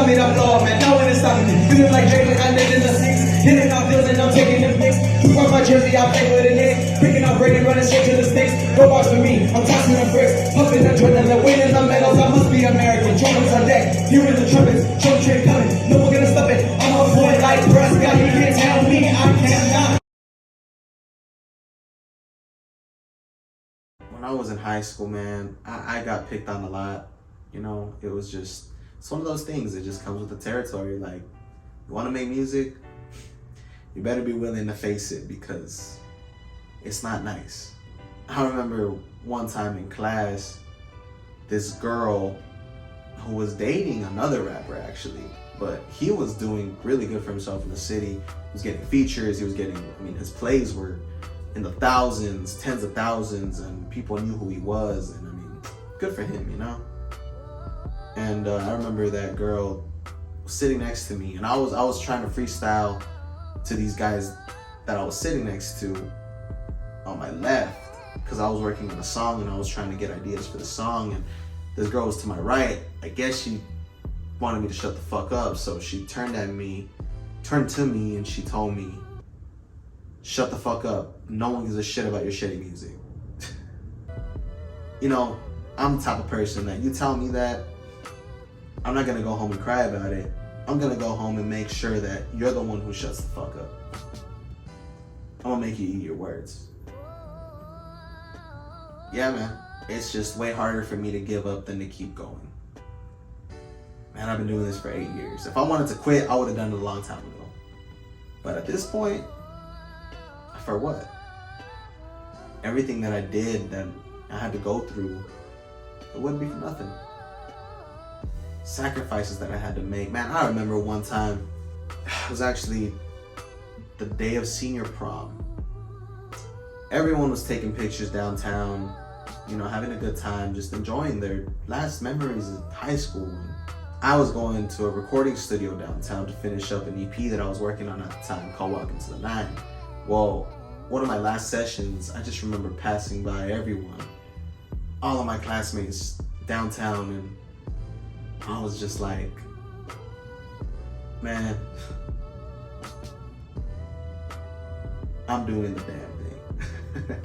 tell me to blow up, man. No one is stopping me. Feeling like Drake, like I lived in the six. Hitting off deals and I'm taking them picks. From my jersey, I play with an Knicks. Picking up Brady, running straight to the sticks. Go box with me, I'm tossing the bricks. Puffing the Jordan, the winning the medals. I must be American. Jordans on deck, hearing the trumpets. Show train coming, no one gonna stop it. I'm a boy like Prescott. You can't tell me I cannot. When I was in high school, man, I got picked on a lot. You know, it was just, it's one of those things. It just comes with the territory. Like, you want to make music, you better be willing to face it because it's not nice. I remember one time in class, this girl who was dating another rapper actually, but he was doing really good for himself in the city. He was getting features, he was getting, his plays were in the thousands, tens of thousands, and people knew who he was, and good for him, you know? And I remember that girl sitting next to me, and I was trying to freestyle to these guys that I was sitting next to on my left, because I was working on a song and I was trying to get ideas for the song, and this girl was to my right. I guess she wanted me to shut the fuck up, so she turned to me, and she told me, "Shut the fuck up. No one gives a shit about your shitty music." You know, I'm the type of person that you tell me that, I'm not gonna go home and cry about it. I'm gonna go home and make sure that you're the one who shuts the fuck up. I'm gonna make you eat your words. Yeah, man, it's just way harder for me to give up than to keep going. Man, I've been doing this for 8 years. If I wanted to quit, I would have done it a long time ago. But at this point, for what? Everything that I did, that I had to go through, it wouldn't be for nothing. Sacrifices that I had to make. Man, I remember one time, it was actually the day of senior prom. Everyone was taking pictures downtown, you know, having a good time, just enjoying their last memories of high school. And I was going to a recording studio downtown to finish up an EP that I was working on at the time called Welcome to the Nine. Well, one of my last sessions, I just remember passing by everyone, all of my classmates downtown, and I was just like, man, I'm doing the damn thing.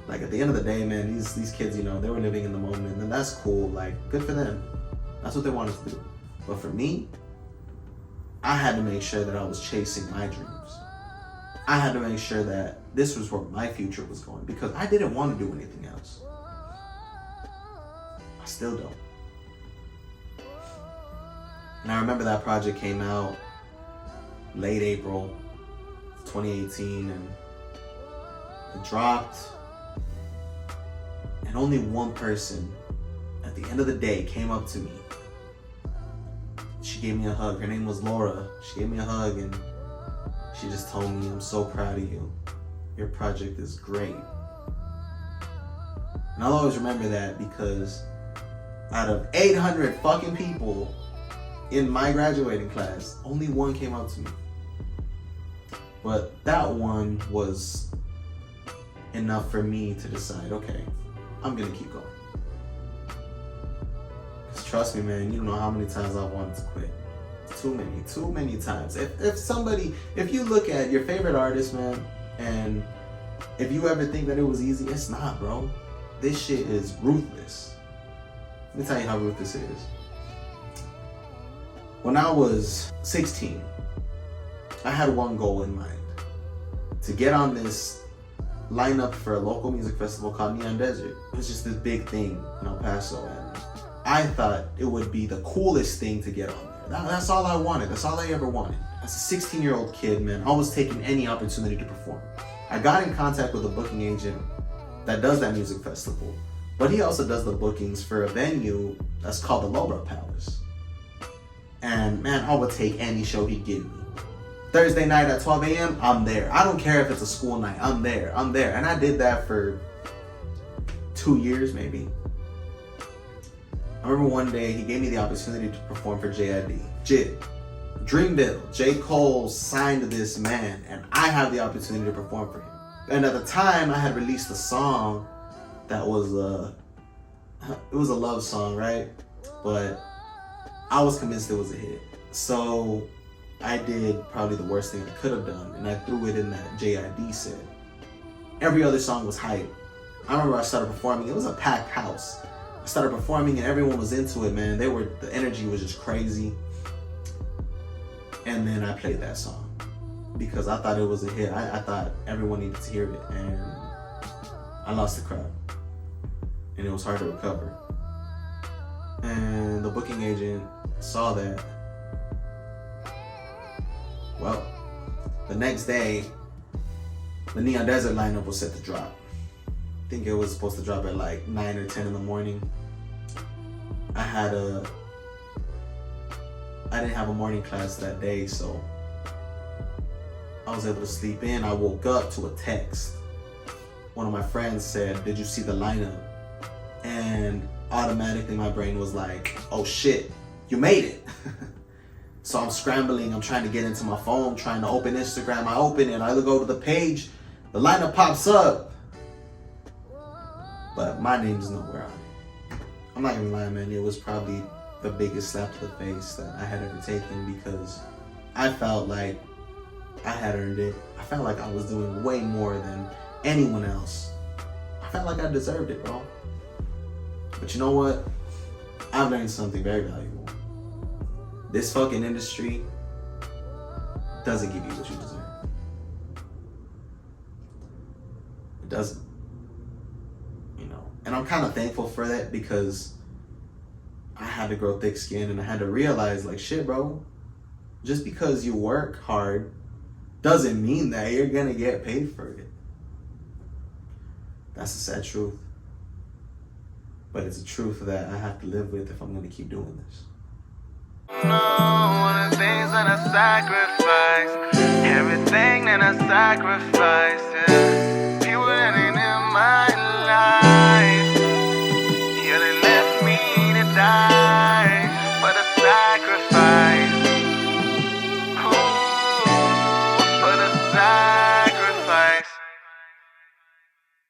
Like, at the end of the day, man, these kids, you know, they were living in the moment, and that's cool. Like, good for them. That's what they wanted to do. But for me, I had to make sure that I was chasing my dreams. I had to make sure that this was where my future was going, because I didn't want to do anything else. I still don't. And I remember that project came out late April 2018, and it dropped. And only one person at the end of the day came up to me. She gave me a hug. Her name was Laura. She gave me a hug, and she just told me, "I'm so proud of you. Your project is great." And I'll always remember that, because out of 800 fucking people in my graduating class, only one came up to me. But that one was enough for me to decide, okay, I'm gonna keep going. Because trust me, man, you don't know how many times I've wanted to quit. Too many times. If you look at your favorite artist, man, and if you ever think that it was easy, it's not, bro. This shit is ruthless. Let me tell you how ruthless it is. When I was 16, I had one goal in mind: to get on this lineup for a local music festival called Neon Desert. It was just this big thing in El Paso, and I thought it would be the coolest thing to get on there. That's all I wanted. That's all I ever wanted. As a 16-year-old kid, man, I was taking any opportunity to perform. I got in contact with a booking agent that does that music festival, but he also does the bookings for a venue that's called the Lowbrow Palace. And man, I would take any show he'd give me. Thursday night at 12 a.m., I'm there. I don't care if it's a school night, I'm there. And I did that for 2 years, maybe. I remember one day he gave me the opportunity to perform for JID. Dreamville. J. Cole signed this man, and I have the opportunity to perform for him. And at the time, I had released a song that was it was a love song, right? But I was convinced it was a hit. So I did probably the worst thing I could have done, and I threw it in that JID set. Every other song was hype. I remember I started performing. It was a packed house. I started performing and everyone was into it, man. The energy was just crazy. And then I played that song because I thought it was a hit. I thought everyone needed to hear it, and I lost the crowd. And it was hard to recover. And the booking agent saw that. Well, the next day, the Neon Desert lineup was set to drop. I think it was supposed to drop at like 9 or 10 in the morning. I didn't have a morning class that day, so I was able to sleep in. I woke up to a text. One of my friends said, "Did you see the lineup?" And automatically my brain was like, oh shit, you made it. So I'm scrambling, I'm trying to get into my phone, trying to open Instagram. I open it, I go to the page, the lineup pops up, but my name's nowhere on it. I'm not gonna lie, man, it was probably the biggest slap to the face that I had ever taken, because I felt like I had earned it. I felt like I was doing way more than anyone else. I felt like I deserved it, bro. But you know what? I've learned something very valuable. This fucking industry doesn't give you what you deserve. It doesn't. You know, and I'm kind of thankful for that, because I had to grow thick skin and I had to realize, like, shit, bro, just because you work hard doesn't mean that you're gonna get paid for it. That's the sad truth. But it's a truth that I have to live with if I'm gonna keep doing this. No, all the things that I sacrifice, everything that I sacrifice.